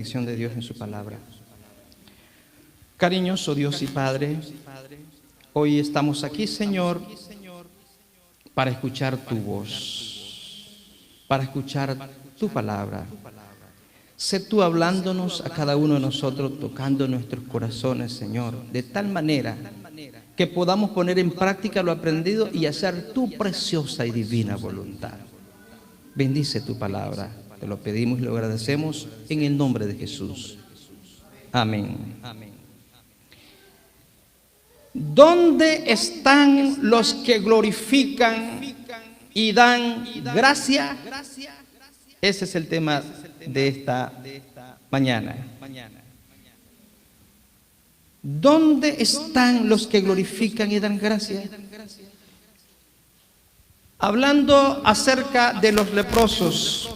De Dios en su palabra. Cariñoso Dios y Padre, hoy estamos aquí, Señor, para escuchar tu voz, para escuchar tu palabra. Sé tú hablándonos a cada uno de nosotros, tocando nuestros corazones, Señor, de tal manera que podamos poner en práctica lo aprendido y hacer tu preciosa y divina voluntad. Bendice tu palabra. Te lo pedimos y lo agradecemos en el nombre de Jesús. Amén. ¿Dónde están los que glorifican y dan gracia? Ese es el tema de esta mañana. ¿Dónde están los que glorifican y dan gracia? Hablando acerca de los leprosos,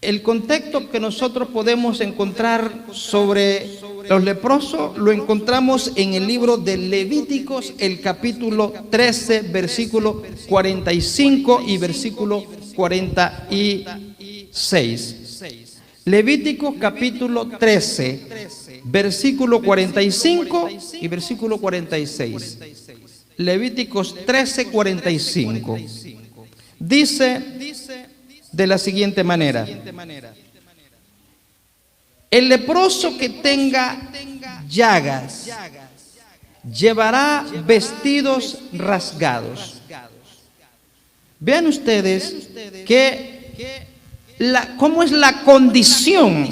el contexto que nosotros podemos encontrar sobre los leprosos lo encontramos en el libro de Levíticos, el capítulo 13, versículo 45 y versículo 46. Levíticos capítulo 13, versículo 45 y versículo 46. Levíticos 13, 45. Dice de la siguiente manera: el leproso que tenga llagas llevará vestidos rasgados. Vean ustedes cómo es la condición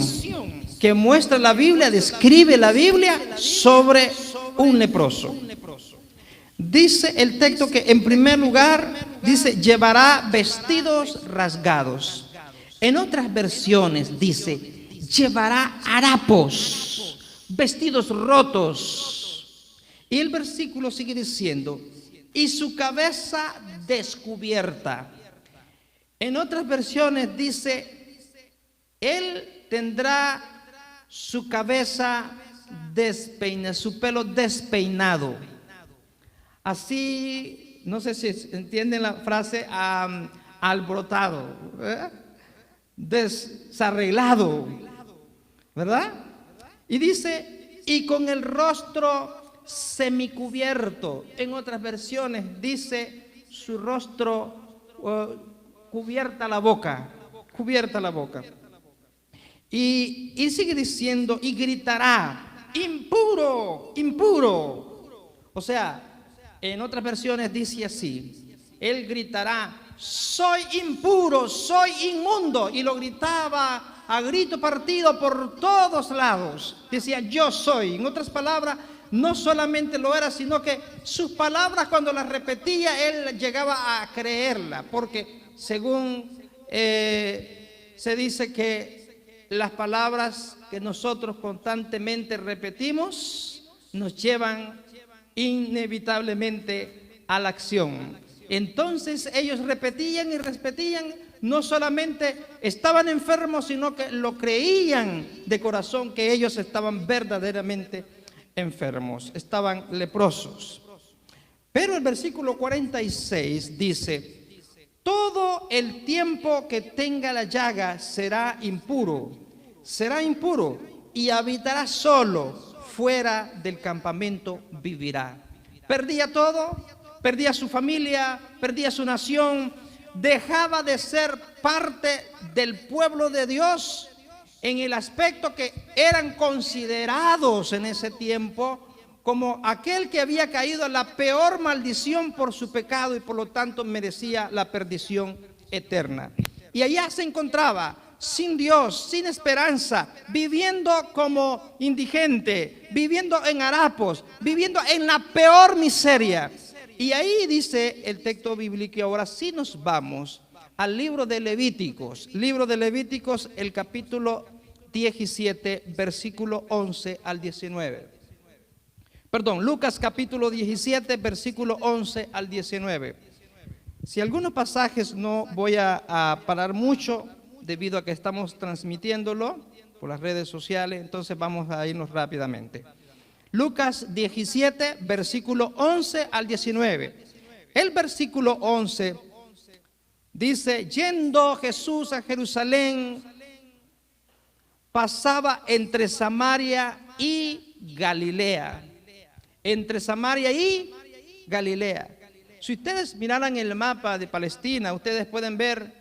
que muestra la Biblia, describe la Biblia sobre un leproso. Dice el texto que en primer lugar dice llevará vestidos rasgados. En otras versiones dice llevará harapos, vestidos rotos. Y el versículo sigue diciendo y su cabeza descubierta. En otras versiones dice él tendrá su cabeza despeinada, su pelo despeinado. Así, no sé si entienden la frase, alborotado, desarreglado, ¿verdad? Y dice, y con el rostro semicubierto. En otras versiones dice, su rostro cubierta la boca. Y sigue diciendo, y gritará, impuro, impuro. O sea, en otras versiones dice así, él gritará, soy impuro, soy inmundo, y lo gritaba a grito partido por todos lados. Decía, yo soy. En otras palabras, no solamente lo era, sino que sus palabras cuando las repetía, él llegaba a creerla, porque según se dice que las palabras que nosotros constantemente repetimos nos llevan inevitablemente a la acción. Entonces ellos repetían y repetían, no solamente estaban enfermos, sino que lo creían de corazón que ellos estaban verdaderamente enfermos, estaban leprosos. Pero el versículo 46 dice, todo el tiempo que tenga la llaga será impuro y habitará solo. Fuera del campamento vivirá. Perdía todo, perdía su familia, perdía su nación, dejaba de ser parte del pueblo de Dios en el aspecto que eran considerados en ese tiempo como aquel que había caído en la peor maldición por su pecado y por lo tanto merecía la perdición eterna. Y allá se encontraba sin Dios, sin esperanza, viviendo como indigente, viviendo en harapos, viviendo en la peor miseria. Y ahí dice el texto bíblico, y ahora sí nos vamos al libro de Levíticos, el capítulo 17, versículo 11 al 19. Perdón, Lucas capítulo 17, versículo 11 al 19. Si algunos pasajes no voy a parar mucho, debido a que estamos transmitiéndolo por las redes sociales, entonces vamos a irnos rápidamente. Lucas 17, versículo 11 al 19. El versículo 11 dice, yendo Jesús a Jerusalén, pasaba entre Samaria y Galilea. Entre Samaria y Galilea. Si ustedes miraran el mapa de Palestina, ustedes pueden ver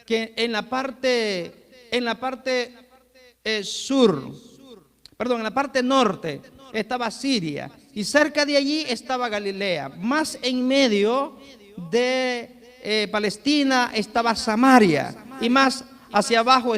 que en la parte en la parte norte estaba Siria y cerca de allí estaba Galilea. Más en medio de Palestina estaba Samaria y más hacia abajo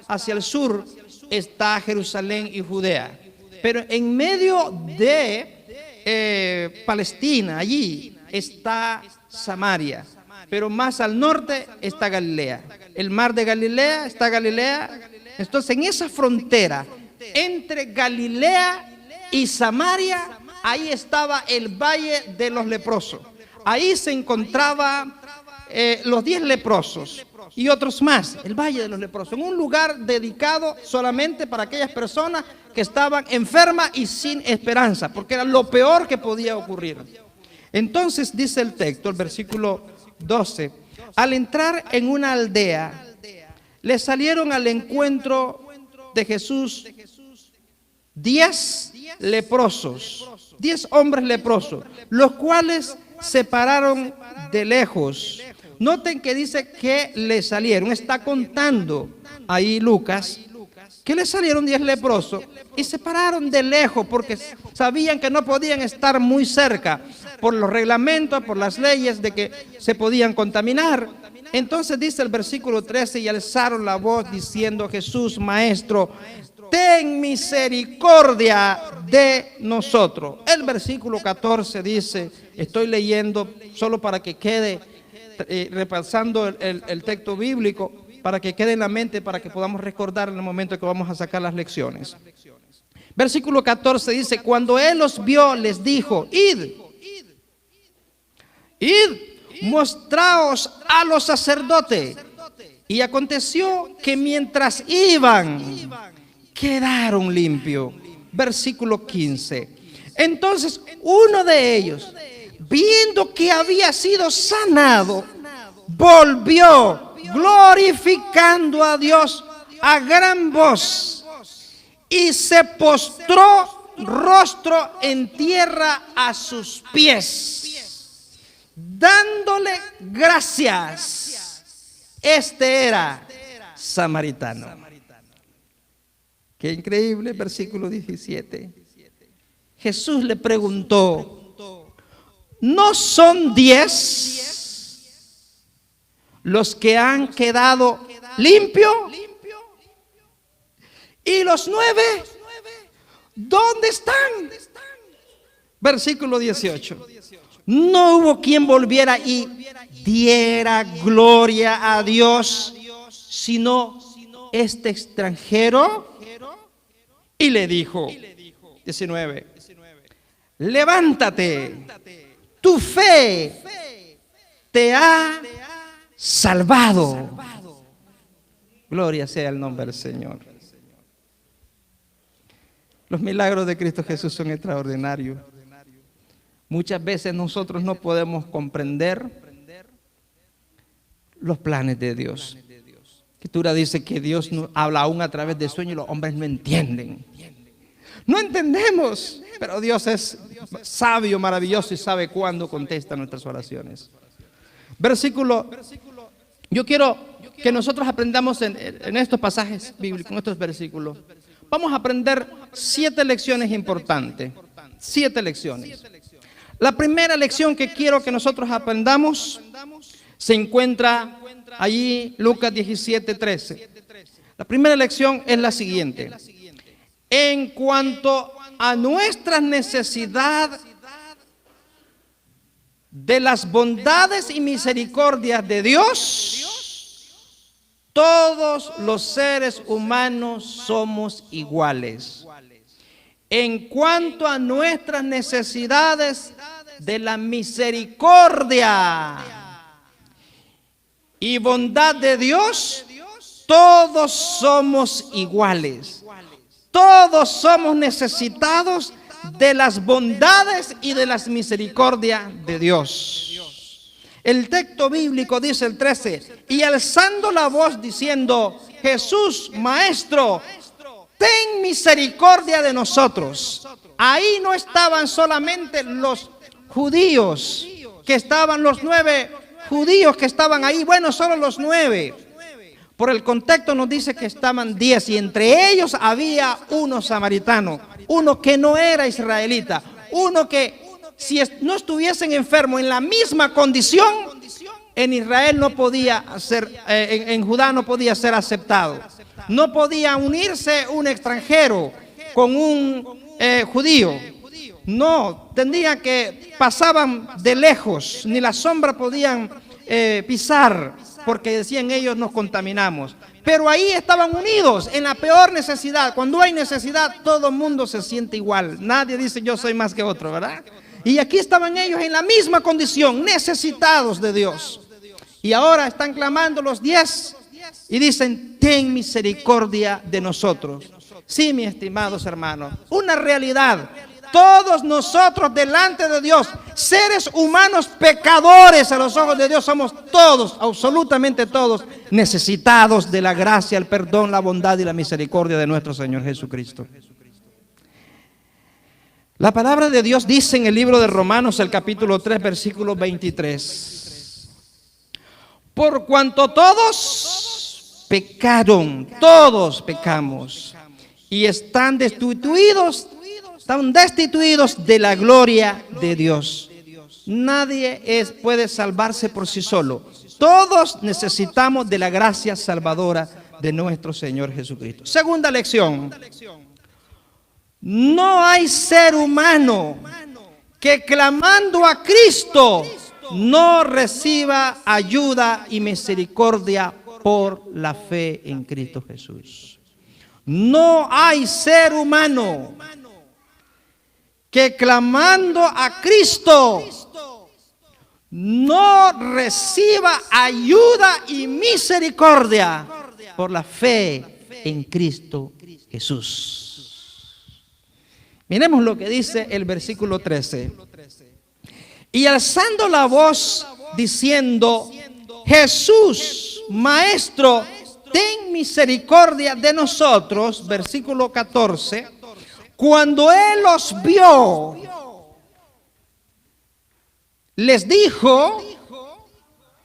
hacia el sur está Jerusalén y Judea. Pero en medio de Palestina, allí está Samaria, pero más al norte está Galilea. El mar de Galilea está Galilea. Entonces en esa frontera entre Galilea y Samaria, ahí estaba el valle de los leprosos. Ahí se encontraban los 10 leprosos y otros más, el valle de los leprosos, en un lugar dedicado solamente para aquellas personas que estaban enfermas y sin esperanza, porque era lo peor que podía ocurrir. Entonces dice el texto, el versículo 12, al entrar en una aldea, le salieron al encuentro de Jesús 10 leprosos, 10 hombres leprosos, los cuales se pararon de lejos. Noten que dice que le salieron, está contando ahí Lucas, que le salieron 10 leprosos y se pararon de lejos porque sabían que no podían estar muy cerca por los reglamentos, por las leyes de que se podían contaminar. Entonces dice el versículo 13, y alzaron la voz diciendo: Jesús, Maestro, ten misericordia de nosotros. El versículo 14 dice, estoy leyendo solo para que quede, repasando el texto bíblico, para que quede en la mente, para que podamos recordar en el momento que vamos a sacar las lecciones. Versículo 14 dice, cuando él los vio, les dijo: id, mostraos a los sacerdotes. Y aconteció que mientras iban, quedaron limpios. Versículo 15. Entonces uno de ellos, viendo que había sido sanado, volvió glorificando a Dios a gran voz y se postró rostro en tierra a sus pies, dándole gracias. Este era samaritano. Qué increíble, versículo 17. Jesús le preguntó: ¿no son 10 los que han quedado limpios? ¿Y los 9? ¿Dónde están? Versículo 18. No hubo quien volviera y diera gloria a Dios, sino este extranjero. Y le dijo, 19, levántate, tu fe te ha salvado. Gloria sea el nombre del Señor. Los milagros de Cristo Jesús son extraordinarios. Muchas veces nosotros no podemos comprender los planes de Dios. La Escritura dice que Dios no habla aún a través de sueños y los hombres no entienden. No entendemos, pero Dios es sabio, maravilloso y sabe cuándo contesta nuestras oraciones. Yo quiero que nosotros aprendamos en estos pasajes bíblicos, en estos versículos. Vamos a aprender 7 lecciones importantes. 7 lecciones. La primera lección que quiero que nosotros aprendamos se encuentra allí, Lucas 17:13. La primera lección es la siguiente. En cuanto a nuestras necesidades de las bondades y misericordias de Dios, todos los seres humanos somos iguales. En cuanto a nuestras necesidades de la misericordia y bondad de Dios, todos somos iguales. Todos somos necesitados de las bondades y de las misericordias de Dios. El texto bíblico dice el 13, y alzando la voz diciendo: Jesús, Maestro, ten misericordia de nosotros. Ahí no estaban solamente los judíos, que estaban los 9 judíos que estaban ahí, bueno, solo los 9. Por el contexto nos dice que estaban 10 y entre ellos había uno samaritano, uno que no era israelita, uno que si no estuviesen enfermos en la misma condición, en Israel no podía ser, en Judá no podía ser aceptado. No podía unirse un extranjero con un judío. No, tendría que pasaban de lejos, ni la sombra podían pisar, porque decían ellos nos contaminamos. Pero ahí estaban unidos en la peor necesidad. Cuando hay necesidad, todo el mundo se siente igual. Nadie dice yo soy más que otro, ¿verdad? Y aquí estaban ellos en la misma condición, necesitados de Dios. Y ahora están clamando los 10 y dicen, ten misericordia de nosotros. Sí, mis estimados hermanos, una realidad. Todos nosotros delante de Dios, seres humanos pecadores a los ojos de Dios, somos todos, absolutamente todos, necesitados de la gracia, el perdón, la bondad y la misericordia de nuestro Señor Jesucristo. La palabra de Dios dice en el libro de Romanos, el capítulo 3, versículo 23. Por cuanto todos pecaron, todos pecamos y están destituidos de la gloria de Dios. Nadie puede salvarse por sí solo. Todos necesitamos de la gracia salvadora de nuestro Señor Jesucristo. Segunda lección. No hay ser humano que clamando a Cristo no reciba ayuda y misericordia por la fe en Cristo Jesús. No hay ser humano que clamando a Cristo no reciba ayuda y misericordia por la fe en Cristo Jesús. Miremos lo que dice el versículo 13. Y alzando la voz diciendo, Jesús, Maestro, ten misericordia de nosotros. Versículo 14. Cuando Él los vio, les dijo,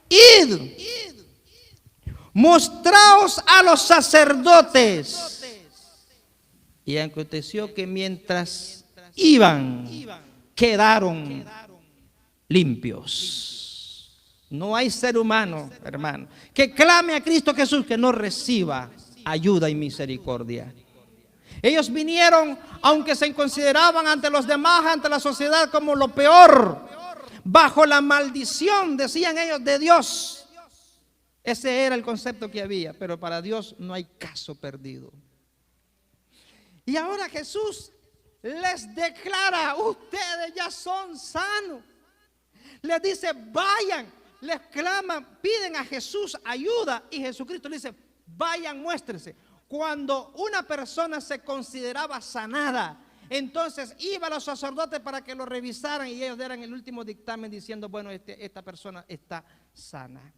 id, mostraos a los sacerdotes. Y aconteció que mientras iban, quedaron limpios. No hay ser humano, hermano, que clame a Cristo Jesús que no reciba ayuda y misericordia. Ellos vinieron, aunque se consideraban ante los demás, ante la sociedad como lo peor, bajo la maldición, decían ellos, de Dios. Ese era el concepto que había, pero para Dios no hay caso perdido. Y ahora Jesús les declara, ustedes ya son sanos. Les dice, vayan, les claman, piden a Jesús ayuda y Jesucristo les dice, vayan, muéstrense. Cuando una persona se consideraba sanada, entonces iba a los sacerdotes para que lo revisaran y ellos dieran el último dictamen diciendo, bueno, esta persona está sana.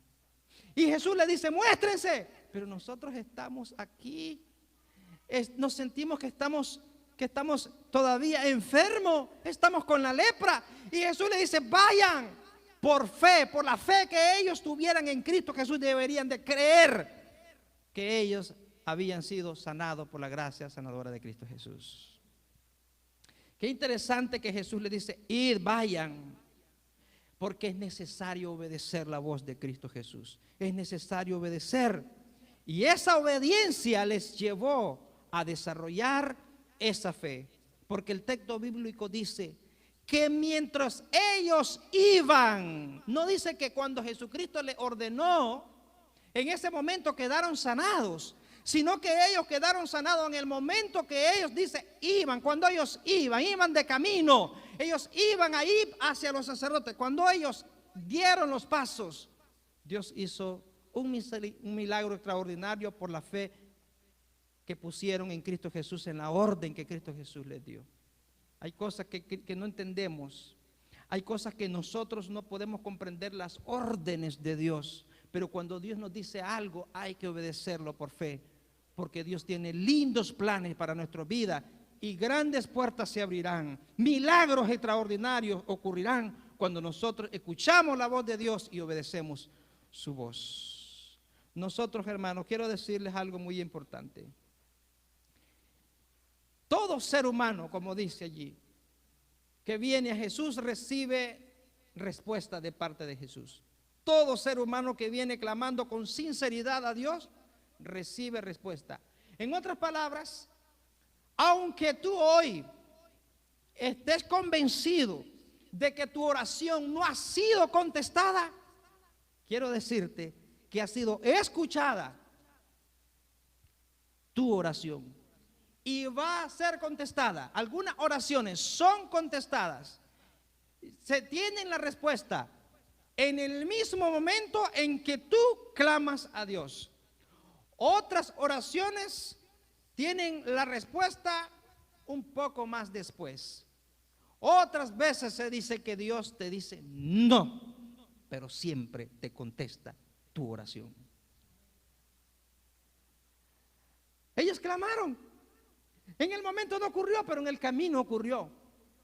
Y Jesús le dice, muéstrense. Pero nosotros estamos aquí, nos sentimos que estamos todavía enfermos, estamos con la lepra. Y Jesús le dice, vayan, por fe, por la fe que ellos tuvieran en Cristo Jesús, deberían de creer que ellos habían sido sanados por la gracia sanadora de Cristo Jesús. Qué interesante que Jesús le dice, id, vayan, porque es necesario obedecer la voz de Cristo Jesús. Es necesario obedecer. Y esa obediencia les llevó a desarrollar esa fe. Porque el texto bíblico dice que mientras ellos iban, no dice que cuando Jesucristo le ordenó, en ese momento quedaron sanados, sino que ellos quedaron sanados en el momento que ellos, dice, iban. Cuando ellos iban de camino, ellos iban ahí hacia los sacerdotes. Cuando ellos dieron los pasos, Dios hizo un milagro extraordinario por la fe que pusieron en Cristo Jesús, en la orden que Cristo Jesús les dio. Hay cosas que no entendemos. Hay cosas que nosotros no podemos comprender las órdenes de Dios. Pero cuando Dios nos dice algo, hay que obedecerlo por fe. porque Dios tiene lindos planes para nuestra vida y grandes puertas se abrirán. Milagros extraordinarios ocurrirán cuando nosotros escuchamos la voz de Dios y obedecemos su voz. Nosotros, hermanos, quiero decirles algo muy importante. Todo ser humano, como dice allí, que viene a Jesús recibe respuesta de parte de Jesús. Todo ser humano que viene clamando con sinceridad a Dios recibe respuesta. En otras palabras, aunque tú hoy estés convencido de que tu oración no ha sido contestada, quiero decirte que ha sido escuchada tu oración y va a ser contestada. Algunas oraciones son contestadas, se tienen la respuesta en el mismo momento en que tú clamas a Dios. Otras oraciones tienen la respuesta un poco más después. Otras veces se dice que Dios te dice no, pero siempre te contesta tu oración. Ellos clamaron. En el momento no ocurrió, pero en el camino ocurrió,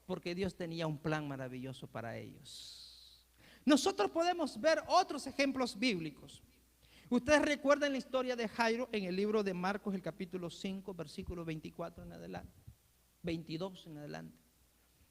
porque Dios tenía un plan maravilloso para ellos. Nosotros podemos ver otros ejemplos bíblicos. Ustedes recuerdan la historia de Jairo en el libro de Marcos, el capítulo 5, versículo 24 en adelante, 22 en adelante.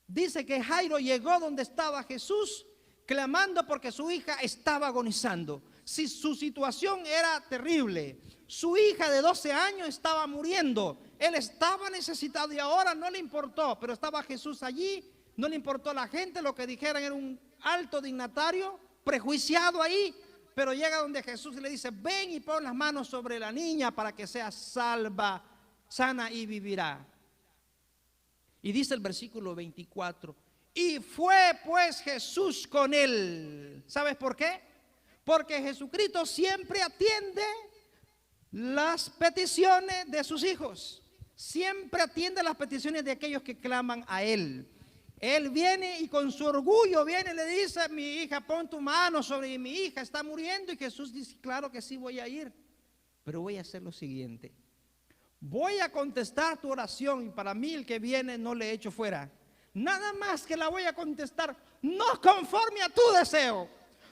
Dice que Jairo llegó donde estaba Jesús, clamando porque su hija estaba agonizando. Si su situación era terrible, su hija de 12 años estaba muriendo, él estaba necesitado y ahora no le importó, pero estaba Jesús allí, no le importó la gente, lo que dijeran, era un alto dignatario, prejuiciado ahí, pero llega donde Jesús y le dice, ven y pon las manos sobre la niña para que sea salva, sana y vivirá. Y dice el versículo 24, y fue pues Jesús con él. ¿Sabes por qué? Porque Jesucristo siempre atiende las peticiones de sus hijos. Siempre atiende las peticiones de aquellos que claman a Él. Él viene y con su orgullo viene y le dice, mi hija, pon tu mano sobre mi hija, está muriendo. Y Jesús dice, claro que sí voy a ir, pero voy a hacer lo siguiente. Voy a contestar tu oración y para mí el que viene no le echo fuera. Nada más que la voy a contestar, no conforme a tu deseo,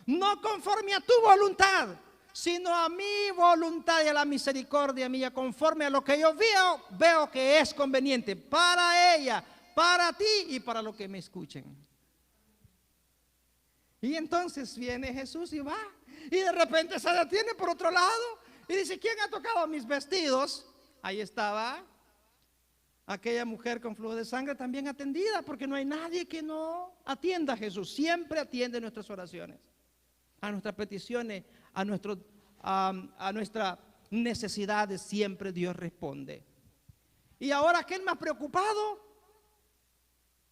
no conforme a tu voluntad, sino a mi voluntad y a la misericordia mía, conforme a lo que yo veo que es conveniente para ella, para ti y para los que me escuchen. Y entonces viene Jesús y va, y de repente se detiene por otro lado y dice, ¿quién ha tocado mis vestidos? Ahí estaba aquella mujer con flujo de sangre también atendida, porque no hay nadie que no atienda a Jesús. Siempre atiende nuestras oraciones, a nuestras peticiones, a nuestras necesidades, siempre Dios responde. Y ahora aquel más preocupado,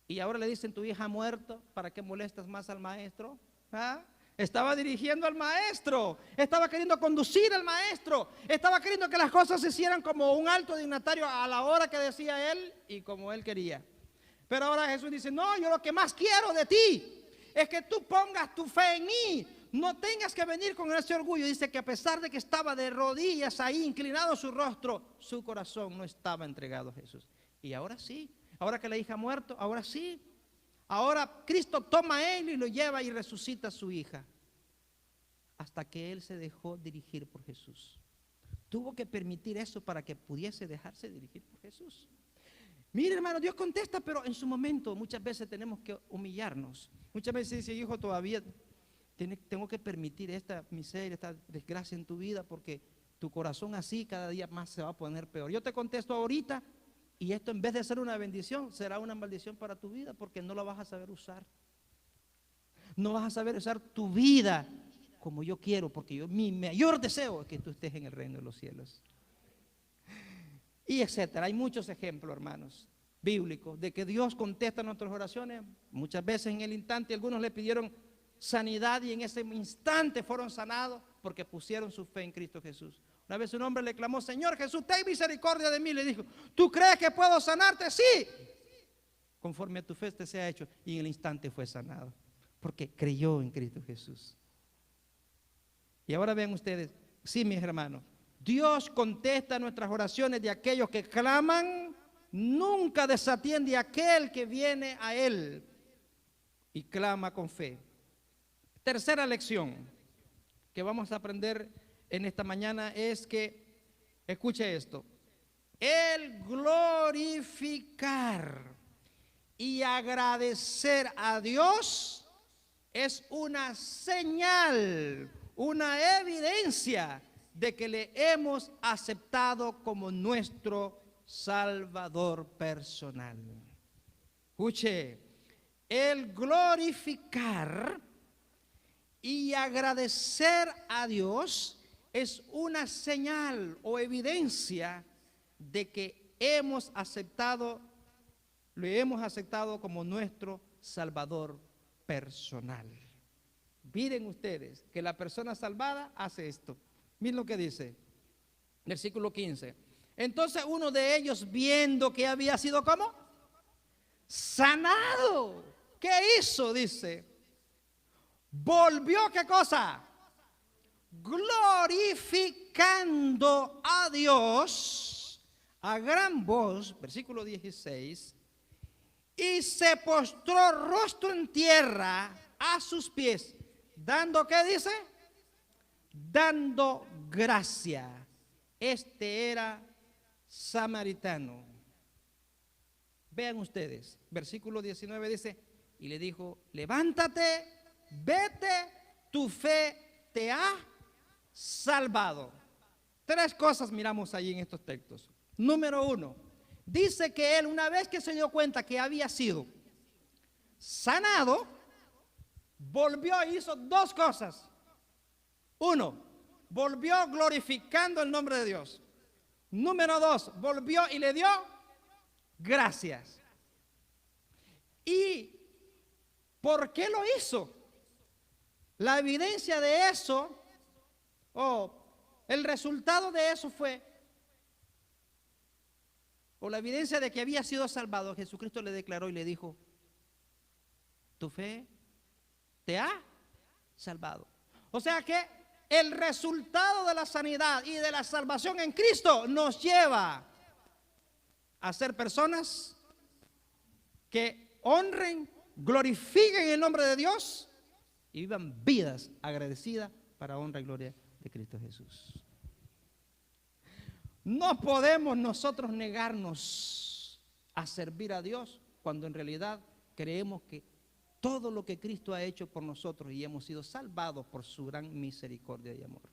y ahora le dicen, tu hija ha muerto, ¿para qué molestas más al maestro? ¿Ah? Estaba dirigiendo al maestro, estaba queriendo conducir al maestro, estaba queriendo que las cosas se hicieran como un alto dignatario a la hora que decía él y como él quería. Pero ahora Jesús dice, no, yo lo que más quiero de ti es que tú pongas tu fe en mí, no tengas que venir con ese orgullo. Dice que a pesar de que estaba de rodillas ahí, inclinado su rostro, su corazón no estaba entregado a Jesús. Y ahora sí, ahora que la hija ha muerto, ahora sí. Ahora Cristo toma a él y lo lleva y resucita a su hija. Hasta que él se dejó dirigir por Jesús. Tuvo que permitir eso para que pudiese dejarse dirigir por Jesús. Mire, hermano, Dios contesta, pero en su momento muchas veces tenemos que humillarnos. Muchas veces dice, hijo, todavía tengo que permitir esta miseria, esta desgracia en tu vida, porque tu corazón así cada día más se va a poner peor. Yo te contesto ahorita, y esto en vez de ser una bendición, será una maldición para tu vida, porque no la vas a saber usar. No vas a saber usar tu vida como yo quiero, porque mi mayor deseo es que tú estés en el reino de los cielos. Y etcétera. Hay muchos ejemplos, hermanos, bíblicos, de que Dios contesta nuestras oraciones. Muchas veces en el instante, algunos le pidieron sanidad y en ese instante fueron sanados porque pusieron su fe en Cristo Jesús. Una vez un hombre le clamó, Señor Jesús, ten misericordia de mí. Le dijo, ¿tú crees que puedo sanarte? Sí. Conforme a tu fe te sea hecho. Y en el instante fue sanado, porque creyó en Cristo Jesús. Y ahora ven ustedes, sí, mis hermanos, Dios contesta nuestras oraciones de aquellos que claman, nunca desatiende a aquel que viene a Él y clama con fe. Tercera lección que vamos a aprender en esta mañana es que, escuche esto, el glorificar y agradecer a Dios es una señal, una evidencia de que le hemos aceptado como nuestro Salvador personal. Escuche, el glorificar y agradecer a Dios es una señal o evidencia de que le hemos aceptado como nuestro Salvador personal. Miren ustedes que la persona salvada hace esto. Miren lo que dice, versículo 15. Entonces uno de ellos, viendo que había sido ¿cómo? Sanado. ¿Qué hizo? Dice, volvió, ¿qué cosa? Glorificando a Dios a gran voz, versículo 16, y se postró rostro en tierra a sus pies, dando, ¿qué dice? Dando gracia. Este era samaritano. Vean ustedes, versículo 19 dice, y le dijo, levántate, vete, tu fe te ha salvado. Tres cosas miramos allí en estos textos. Número uno, dice que él, una vez que se dio cuenta que había sido sanado, volvió e hizo dos cosas. Uno, volvió glorificando el nombre de Dios. Número dos, volvió y le dio gracias. ¿Y por qué lo hizo? La evidencia de eso, el resultado de eso fue, o la evidencia de que había sido salvado, Jesucristo le declaró y le dijo, tu fe te ha salvado. O sea que el resultado de la sanidad y de la salvación en Cristo nos lleva a ser personas que honren, glorifiquen el nombre de Dios y vivan vidas agradecidas para honra y gloria de Cristo Jesús. No podemos nosotros negarnos a servir a Dios cuando en realidad creemos que todo lo que Cristo ha hecho por nosotros y hemos sido salvados por su gran misericordia y amor.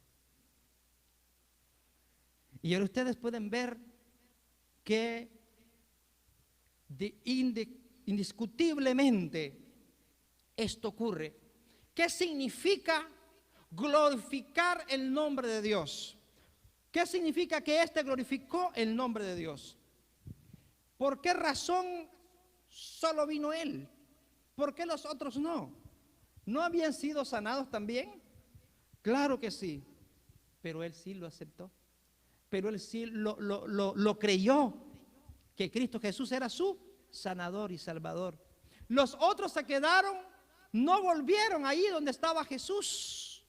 Y ahora ustedes pueden ver que indiscutiblemente esto ocurre. ¿Qué significa glorificar el nombre de Dios? ¿Qué significa que éste glorificó el nombre de Dios? ¿Por qué razón solo vino él? ¿Por qué los otros no? ¿No habían sido sanados también? Claro que sí, pero él sí lo aceptó. Pero él sí lo creyó, que Cristo Jesús era su sanador y salvador. Los otros se quedaron, no volvieron ahí donde estaba Jesús.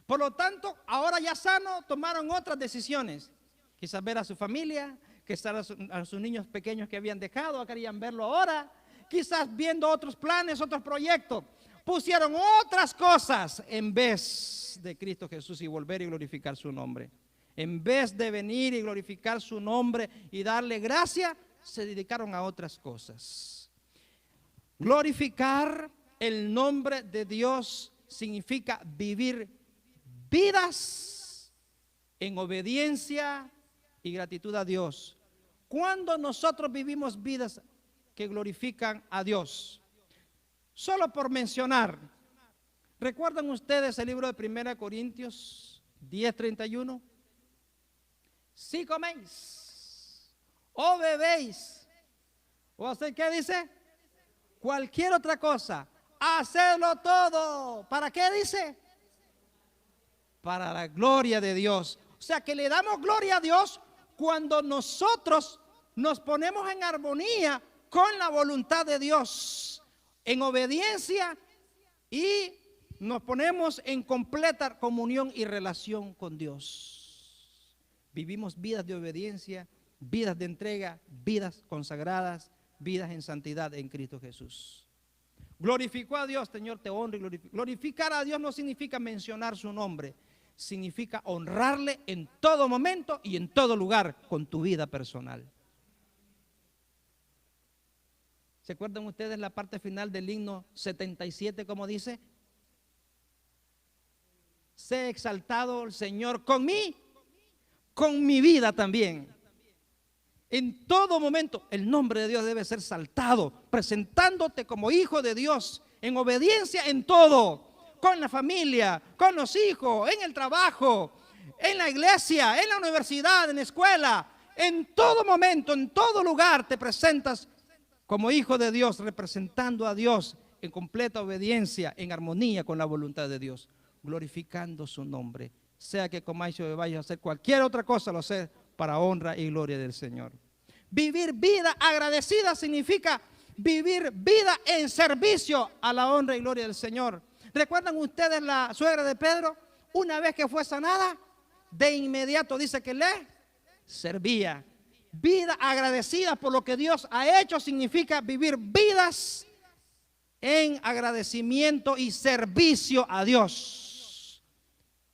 Por lo tanto, ahora ya sano, tomaron otras decisiones. Quizás ver a su familia, quizás a sus niños pequeños que habían dejado, querían verlo ahora. Quizás viendo otros planes, otros proyectos. Pusieron otras cosas en vez de Cristo Jesús y volver y glorificar su nombre. En vez de venir y glorificar su nombre y darle gracia, se dedicaron a otras cosas. Glorificar el nombre de Dios significa vivir vidas en obediencia y gratitud a Dios. Cuando nosotros vivimos vidas que glorifican a Dios, solo por mencionar, ¿recuerdan ustedes el libro de 1 Corintios 10:31? Si coméis o bebéis o hacéis, ¿qué dice? Cualquier otra cosa, hacedlo todo. ¿Para qué dice? Para la gloria de Dios. O sea que le damos gloria a Dios cuando nosotros nos ponemos en armonía con la voluntad de Dios, en obediencia, y nos ponemos en completa comunión y relación con Dios. Vivimos vidas de obediencia, vidas de entrega, vidas consagradas, vidas en santidad en Cristo Jesús. Glorificó a Dios, Señor, te honro y glorifico. Glorificar a Dios no significa mencionar su nombre, significa honrarle en todo momento y en todo lugar con tu vida personal. ¿Se acuerdan ustedes la parte final del himno 77, como dice? Sé exaltado el Señor con mi vida también. En todo momento el nombre de Dios debe ser exaltado, presentándote como hijo de Dios, en obediencia en todo, con la familia, con los hijos, en el trabajo, en la iglesia, en la universidad, en la escuela. En todo momento, en todo lugar te presentas como hijo de Dios, representando a Dios en completa obediencia, en armonía con la voluntad de Dios, glorificando su nombre. Sea que comáis o bebáis a hacer cualquier otra cosa, lo sé, para honra y gloria del Señor. Vivir vida agradecida significa vivir vida en servicio a la honra y gloria del Señor. ¿Recuerdan ustedes la suegra de Pedro? Una vez que fue sanada, de inmediato dice que le servía. Vida agradecida por lo que Dios ha hecho significa vivir vidas en agradecimiento y servicio a Dios.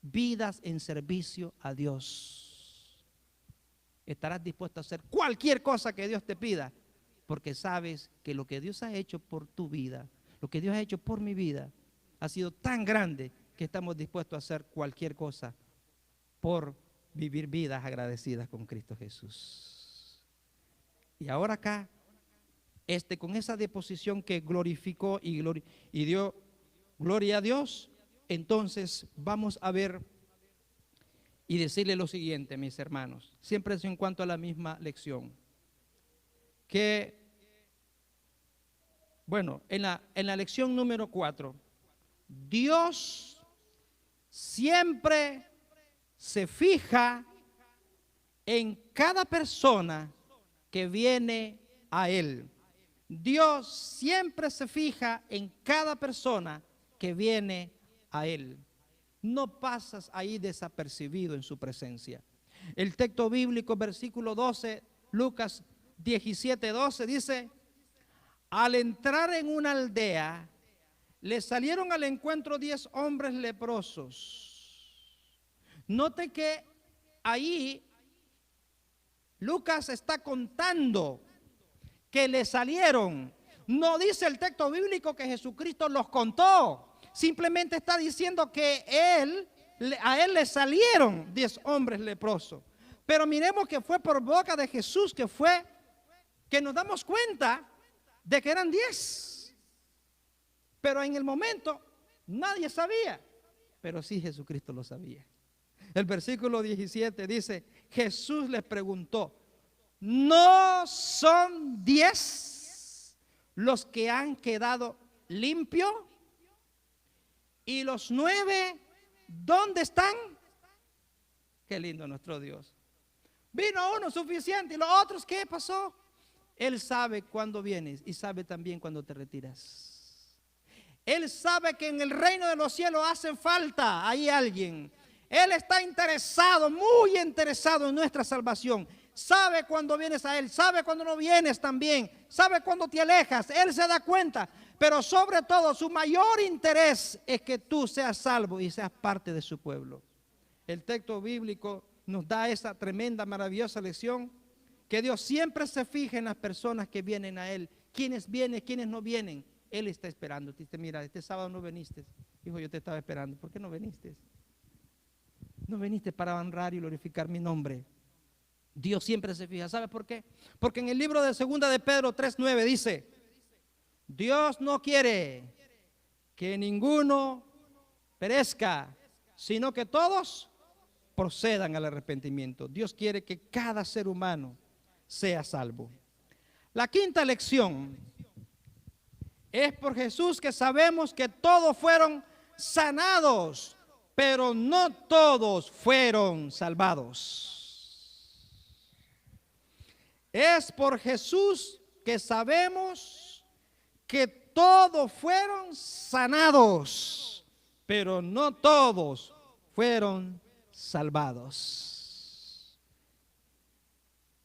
Vidas en servicio a Dios. Estarás dispuesto a hacer cualquier cosa que Dios te pida, porque sabes que lo que Dios ha hecho por tu vida, lo que Dios ha hecho por mi vida, ha sido tan grande que estamos dispuestos a hacer cualquier cosa por vivir vidas agradecidas con Cristo Jesús. Y ahora acá, con esa deposición que glorificó y dio gloria a Dios, entonces vamos a ver y decirle lo siguiente, mis hermanos, siempre es en cuanto a la misma lección, que, bueno, en la lección número 4, Dios siempre se fija en cada persona que viene a Él. Dios siempre se fija en cada persona que viene a Él. No pasas ahí desapercibido en su presencia. El texto bíblico, versículo 12, Lucas 17:12 dice: al entrar en una aldea, le salieron al encuentro 10 hombres leprosos. Note que ahí Lucas está contando que le salieron. No dice el texto bíblico que Jesucristo los contó. Simplemente está diciendo que a él le salieron 10 hombres leprosos. Pero miremos que fue por boca de Jesús que nos damos cuenta de que eran 10. Pero en el momento nadie sabía, pero sí Jesucristo lo sabía. El versículo 17 dice: Jesús les preguntó: ¿no son 10 los que han quedado limpios? ¿Y los 9 dónde están? Qué lindo nuestro Dios. Vino uno suficiente, y los otros, ¿qué pasó? Él sabe cuándo vienes y sabe también cuándo te retiras. Él sabe que en el reino de los cielos hace falta ahí alguien. Él está interesado, muy interesado en nuestra salvación. Sabe cuando vienes a Él, sabe cuando no vienes también, sabe cuando te alejas. Él se da cuenta, pero sobre todo su mayor interés es que tú seas salvo y seas parte de su pueblo. El texto bíblico nos da esa tremenda, maravillosa lección, que Dios siempre se fija en las personas que vienen a Él. Quienes vienen, quienes no vienen, Él está esperando. Te dice: mira, este sábado no viniste. Hijo, yo te estaba esperando. ¿Por qué no viniste? No viniste para honrar y glorificar mi nombre. Dios siempre se fija. ¿Sabe por qué? Porque en el libro de 2 de Pedro 3:9 dice: Dios no quiere que ninguno perezca, sino que todos procedan al arrepentimiento. Dios quiere que cada ser humano sea salvo. La quinta lección es por Jesús que sabemos que todos fueron sanados, pero no todos fueron salvados. Es por Jesús que sabemos que todos fueron sanados, pero no todos fueron salvados.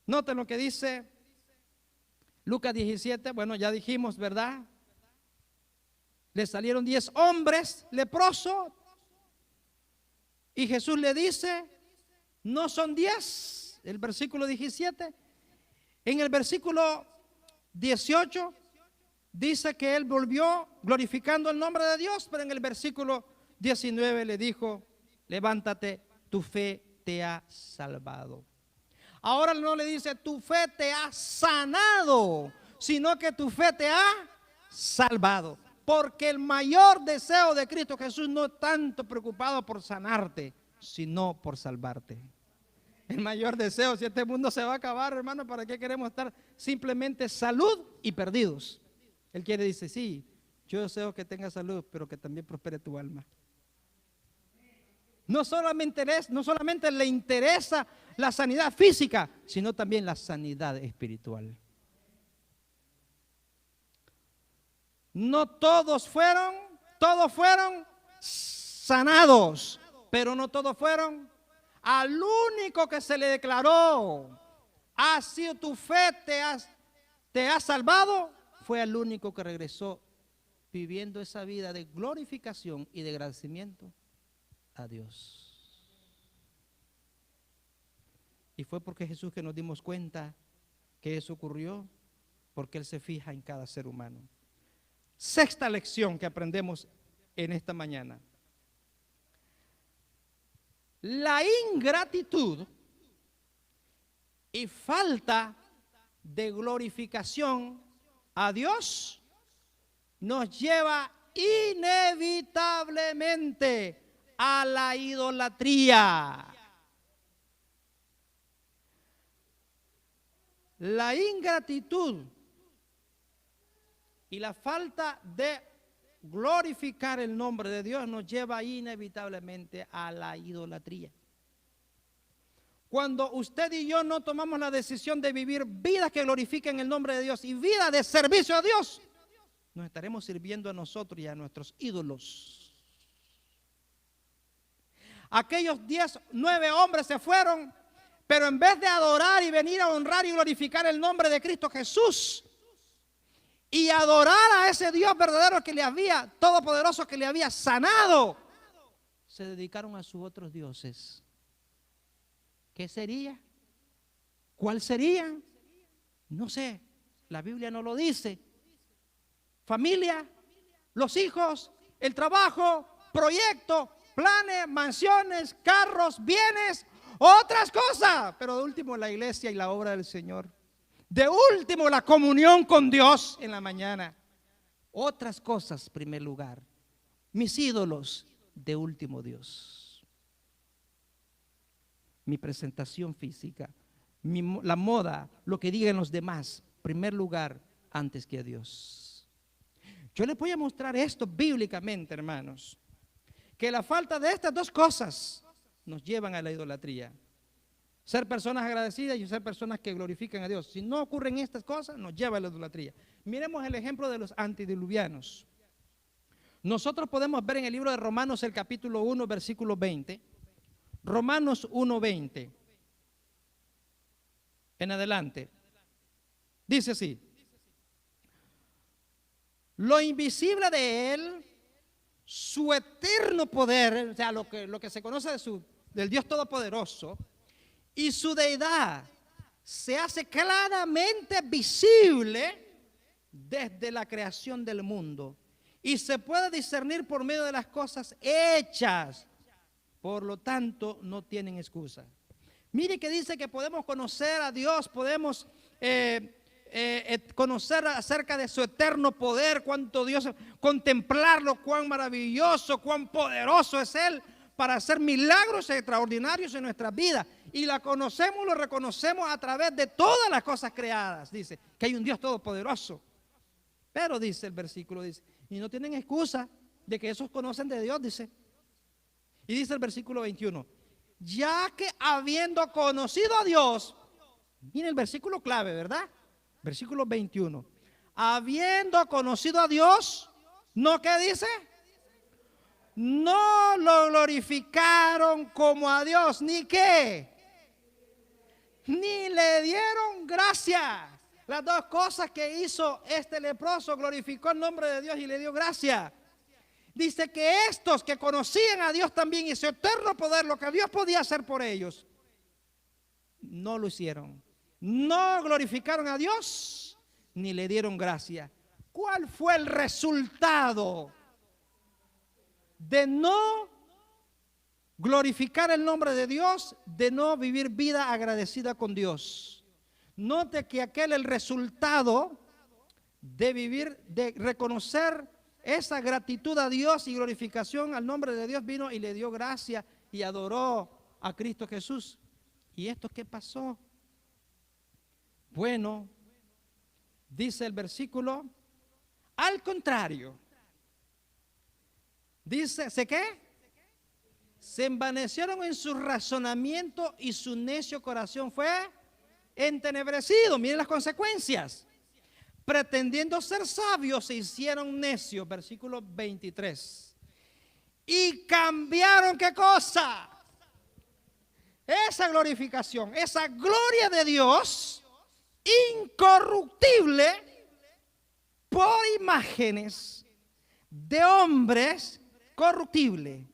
Noten lo que dice Lucas 17, bueno, ya dijimos, ¿verdad? Le salieron 10 hombres leprosos y Jesús le dice, no son 10, el versículo 17. En el versículo 18 dice que él volvió glorificando el nombre de Dios, pero en el versículo 19 le dijo, levántate, tu fe te ha salvado. Ahora no le dice, tu fe te ha sanado, sino que tu fe te ha salvado. Porque el mayor deseo de Cristo Jesús no es tanto preocupado por sanarte, sino por salvarte. El mayor deseo, si este mundo se va a acabar, hermano, ¿para qué queremos estar simplemente salud y perdidos? Él quiere, dice, sí, yo deseo que tengas salud, pero que también prospere tu alma. No solamente le interesa la sanidad física, sino también la sanidad espiritual. No todos fueron sanados, pero no todos fueron. Al único que se le declaró, ha sido tu fe, te ha salvado, fue al único que regresó viviendo esa vida de glorificación y de agradecimiento a Dios. Y fue porque Jesús que nos dimos cuenta que eso ocurrió, porque Él se fija en cada ser humano. Sexta lección que aprendemos en esta mañana. La ingratitud y falta de glorificación a Dios nos lleva inevitablemente a la idolatría. La ingratitud y la falta de glorificar el nombre de Dios nos lleva inevitablemente a la idolatría. Cuando usted y yo no tomamos la decisión de vivir vidas que glorifiquen el nombre de Dios y vida de servicio a Dios, nos estaremos sirviendo a nosotros y a nuestros ídolos. Aquellos 9 hombres se fueron, pero en vez de adorar y venir a honrar y glorificar el nombre de Cristo Jesús y adorar a ese Dios verdadero que le había, todopoderoso, que le había sanado, se dedicaron a sus otros dioses. ¿Qué sería? ¿Cuál sería? No sé, la Biblia no lo dice. Familia, los hijos, el trabajo, proyectos, planes, mansiones, carros, bienes, otras cosas. Pero de último la iglesia y la obra del Señor. De último la comunión con Dios en la mañana. Otras cosas, primer lugar. Mis ídolos, de último Dios. Mi presentación física, la moda, lo que digan los demás, primer lugar antes que a Dios. Yo les voy a mostrar esto bíblicamente, hermanos, que la falta de estas dos cosas nos llevan a la idolatría. Ser personas agradecidas y ser personas que glorifican a Dios. Si no ocurren estas cosas, nos lleva a la idolatría. Miremos el ejemplo de los antediluvianos. Nosotros podemos ver en el libro de Romanos el capítulo 1, versículo 20. Romanos 1:20 en adelante dice así: lo invisible de Él, su eterno poder, o sea, lo que se conoce del Dios Todopoderoso, y su deidad se hace claramente visible desde la creación del mundo y se puede discernir por medio de las cosas hechas. Por lo tanto, no tienen excusa. Mire que dice que podemos conocer a Dios, podemos conocer acerca de su eterno poder, cuánto Dios, contemplarlo, cuán maravilloso, cuán poderoso es Él para hacer milagros extraordinarios en nuestras vidas. Y la conocemos, lo reconocemos a través de todas las cosas creadas. Dice que hay un Dios todopoderoso. Pero dice el versículo, dice, y no tienen excusa de que esos conocen de Dios, dice. Y dice el versículo 21, ya que habiendo conocido a Dios, miren el versículo clave, ¿verdad? Versículo 21, habiendo conocido a Dios, ¿no qué dice? No lo glorificaron como a Dios, ¿ni qué? ni le dieron gracia. Las dos cosas que hizo este leproso, glorificó el nombre de Dios y le dio gracia. Dice que estos que conocían a Dios también y ese eterno poder, lo que Dios podía hacer por ellos, no lo hicieron. No glorificaron a Dios ni le dieron gracia. ¿Cuál fue el resultado de no glorificar el nombre de Dios, de no vivir vida agradecida con Dios? Note que el resultado de vivir, de reconocer esa gratitud a Dios y glorificación al nombre de Dios, vino y le dio gracia y adoró a Cristo Jesús. ¿Y esto qué pasó? Bueno, dice el versículo, al contrario, dice, ¿se qué? Se envanecieron en su razonamiento y su necio corazón fue entenebrecido. Miren las consecuencias. Pretendiendo ser sabios, se hicieron necios. Versículo 23. Y cambiaron, ¿qué cosa? Esa glorificación, esa gloria de Dios incorruptible por imágenes de hombres corruptibles,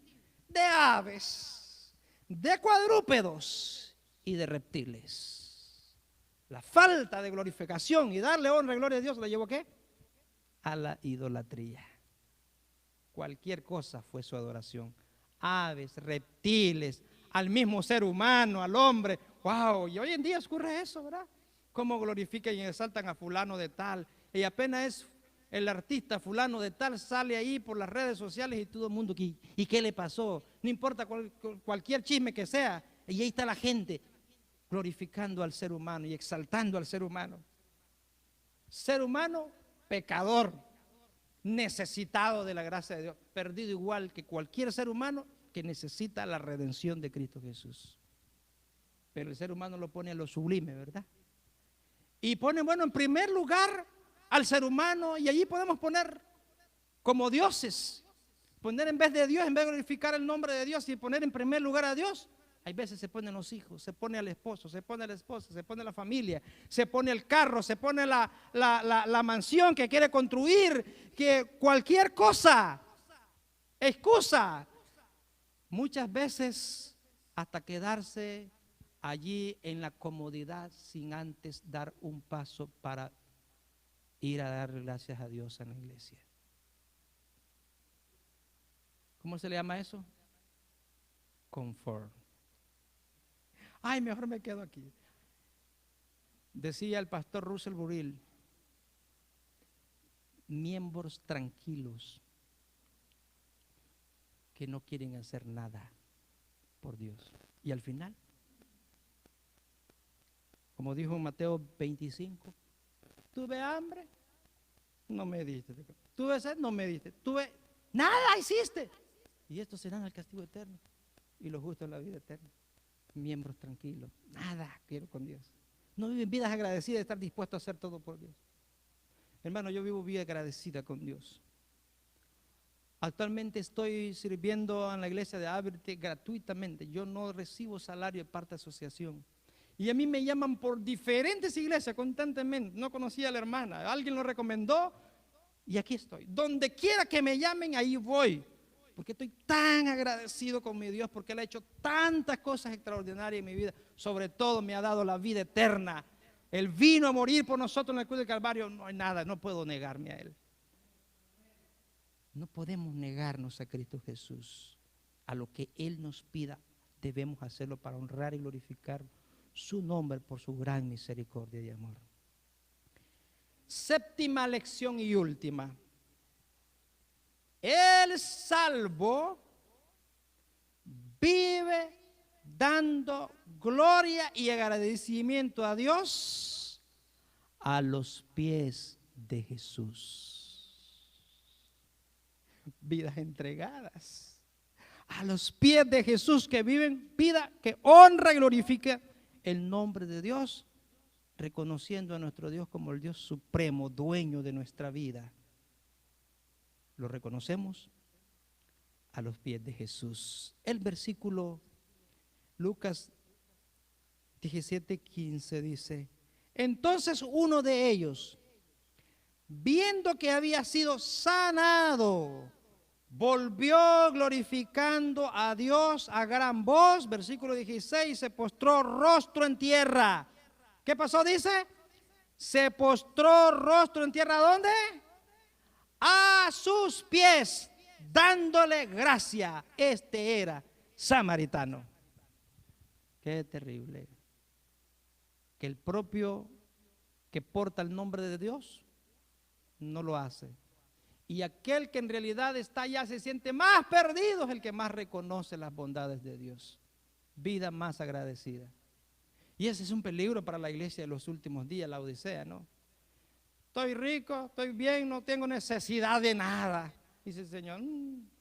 de aves, de cuadrúpedos y de reptiles. La falta de glorificación y darle honra y gloria a Dios la llevó ¿a qué? A la idolatría. Cualquier cosa fue su adoración. Aves, reptiles, al mismo ser humano, al hombre. ¡Wow! Y hoy en día ocurre eso, ¿verdad? Cómo glorifican y exaltan a fulano de tal. Y apenas es el artista fulano de tal, sale ahí por las redes sociales y todo el mundo aquí. ¿Y qué le pasó? No importa cualquier chisme que sea. Y ahí está la gente glorificando al ser humano y exaltando al ser humano. Ser humano pecador, necesitado de la gracia de Dios, perdido igual que cualquier ser humano que necesita la redención de Cristo Jesús. Pero el ser humano lo pone a lo sublime, ¿verdad? Y pone, bueno, en primer lugar al ser humano, y allí podemos poner como dioses, poner en vez de Dios, en vez de glorificar el nombre de Dios y poner en primer lugar a Dios. Hay veces se ponen los hijos, se pone al esposo, se pone a la esposa, se pone la familia, se pone el carro, se pone la mansión que quiere construir, que cualquier cosa, excusa, muchas veces hasta quedarse allí en la comodidad sin antes dar un paso para ir a dar gracias a Dios en la iglesia. ¿Cómo se le llama eso? Confort. Ay, mejor me quedo aquí. Decía el pastor Russell Burrill, miembros tranquilos que no quieren hacer nada por Dios. Y al final, como dijo en Mateo 25, tuve hambre, no me diste. Tuve sed, no me diste. Tuve, nada hiciste. Y estos serán el castigo eterno y los justos en la vida eterna. Miembros tranquilos, nada quiero con Dios. No viven vidas agradecidas de estar dispuestos a hacer todo por Dios. Hermano, yo vivo vida agradecida con Dios. Actualmente estoy sirviendo en la iglesia de Aberte gratuitamente. Yo no recibo salario de parte de asociación. Y a mí me llaman por diferentes iglesias constantemente. No conocía a la hermana, alguien lo recomendó y aquí estoy. Donde quiera que me llamen, ahí voy. Porque estoy tan agradecido con mi Dios, porque Él ha hecho tantas cosas extraordinarias en mi vida. Sobre todo me ha dado la vida eterna. Él vino a morir por nosotros en la cruz del Calvario. No hay nada, no puedo negarme a Él. No podemos negarnos a Cristo Jesús. A lo que Él nos pida, debemos hacerlo para honrar y glorificar su nombre por su gran misericordia y amor. Séptima lección y última. El salvo vive dando gloria y agradecimiento a Dios a los pies de Jesús. Vidas entregadas a los pies de Jesús, que viven vida que honra y glorifica el nombre de Dios, reconociendo a nuestro Dios como el Dios supremo, dueño de nuestra vida. Lo reconocemos a los pies de Jesús. El versículo Lucas 17:15 dice: entonces uno de ellos, viendo que había sido sanado, volvió glorificando a Dios a gran voz. Versículo 16, se postró rostro en tierra. ¿Qué pasó? Dice, se postró rostro en tierra. ¿Dónde? A sus pies, dándole gracia. Este era samaritano. Qué terrible. Que el propio que porta el nombre de Dios no lo hace. Y aquel que en realidad está ya se siente más perdido es el que más reconoce las bondades de Dios. Vida más agradecida. Y ese es un peligro para la iglesia de los últimos días, la Odisea, ¿no? Estoy rico, estoy bien, no tengo necesidad de nada. Dice el Señor,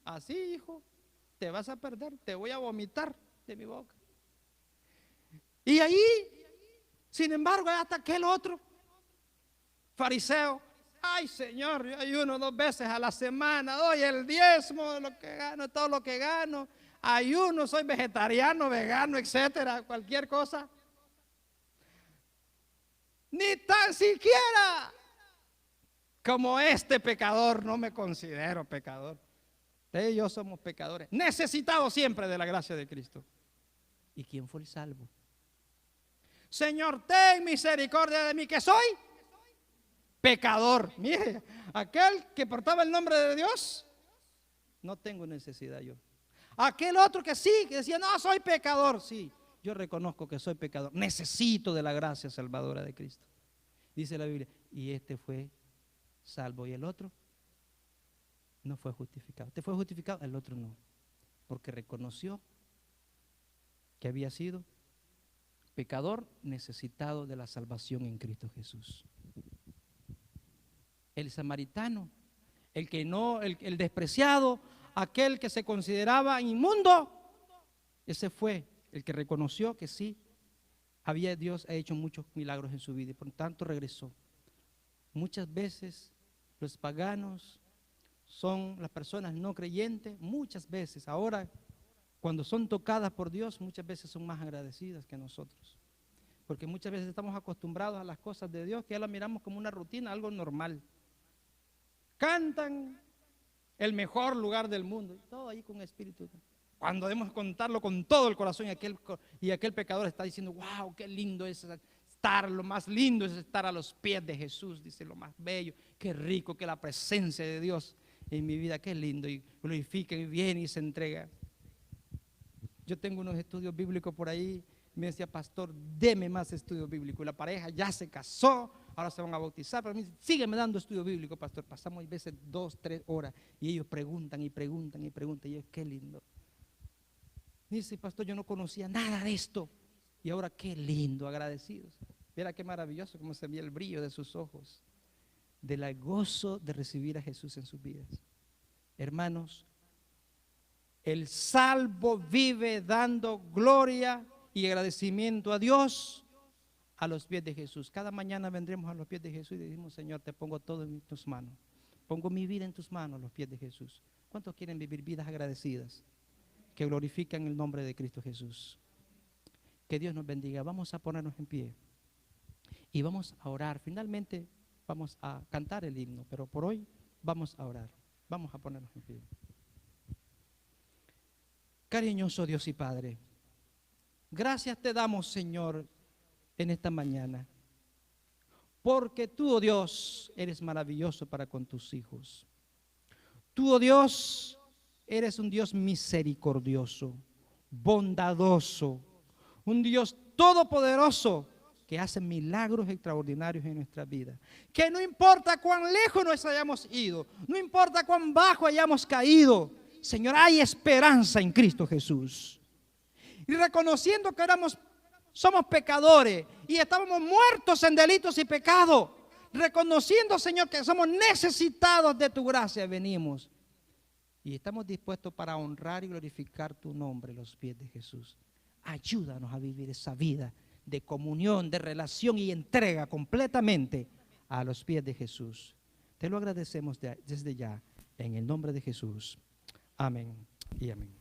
así, hijo, te vas a perder, te voy a vomitar de mi boca. Y ahí, sin embargo, hasta aquel otro fariseo, ay, Señor, yo ayuno 2 veces a la semana, doy el diezmo de lo que gano, todo lo que gano, ayuno, soy vegetariano, vegano, etcétera, cualquier cosa. Ni tan siquiera como este pecador, no me considero pecador. Usted y yo somos pecadores, necesitados siempre de la gracia de Cristo. ¿Y quién fue el salvo? Señor, ten misericordia de mí, que soy pecador. Mire, aquel que portaba el nombre de Dios, no tengo necesidad yo. Aquel otro que sí, que decía, no, soy pecador. Sí, yo reconozco que soy pecador, necesito de la gracia salvadora de Cristo. Dice la Biblia, y este fue salvo y el otro no fue justificado. Este fue justificado, el otro no, porque reconoció que había sido pecador necesitado de la salvación en Cristo Jesús. El samaritano, el que no, el despreciado, aquel que se consideraba inmundo, ese fue el que reconoció que sí, Dios ha hecho muchos milagros en su vida y por tanto regresó. Muchas veces los paganos son las personas no creyentes, muchas veces, ahora cuando son tocadas por Dios, muchas veces son más agradecidas que nosotros. Porque muchas veces estamos acostumbrados a las cosas de Dios, que ya las miramos como una rutina, algo normal. Cantan el mejor lugar del mundo, todo ahí con espíritu. Cuando debemos contarlo con todo el corazón y aquel pecador está diciendo, wow, qué lindo es estar, lo más lindo es estar a los pies de Jesús, dice, lo más bello, qué rico que la presencia de Dios en mi vida, qué lindo, y glorifica y viene y se entrega. Yo tengo unos estudios bíblicos por ahí, me decía, pastor, deme más estudios bíblicos. Y la pareja ya se casó, ahora se van a bautizar, pero me dice, sígueme dando estudio bíblico, pastor. Pasamos a veces 2, 3 horas y ellos preguntan y preguntan y preguntan, y yo, qué lindo. Dice, pastor, yo no conocía nada de esto y ahora qué lindo, agradecidos. Mira qué maravilloso cómo se ve el brillo de sus ojos, del gozo de recibir a Jesús en sus vidas. Hermanos, el salvo vive dando gloria y agradecimiento a Dios a los pies de Jesús. Cada mañana vendremos a los pies de Jesús y decimos, Señor, te pongo todo en tus manos. Pongo mi vida en tus manos, a los pies de Jesús. ¿Cuántos quieren vivir vidas agradecidas que glorifican el nombre de Cristo Jesús? Que Dios nos bendiga. Vamos a ponernos en pie y vamos a orar. Finalmente vamos a cantar el himno, pero por hoy vamos a orar. Vamos a ponernos en pie. Cariñoso Dios y Padre, gracias te damos, Señor, en esta mañana, porque tú, oh Dios, eres maravilloso para con tus hijos. Tú, oh Dios, eres un Dios misericordioso, bondadoso, un Dios todopoderoso que hace milagros extraordinarios en nuestra vida. Que no importa cuán lejos nos hayamos ido, no importa cuán bajo hayamos caído, Señor, hay esperanza en Cristo Jesús. Y reconociendo que somos pecadores y estábamos muertos en delitos y pecados, reconociendo, Señor, que somos necesitados de tu gracia, venimos y estamos dispuestos para honrar y glorificar tu nombre en los pies de Jesús. Ayúdanos a vivir esa vida de comunión, de relación y entrega completamente a los pies de Jesús. Te lo agradecemos desde ya, en el nombre de Jesús. Amén y amén.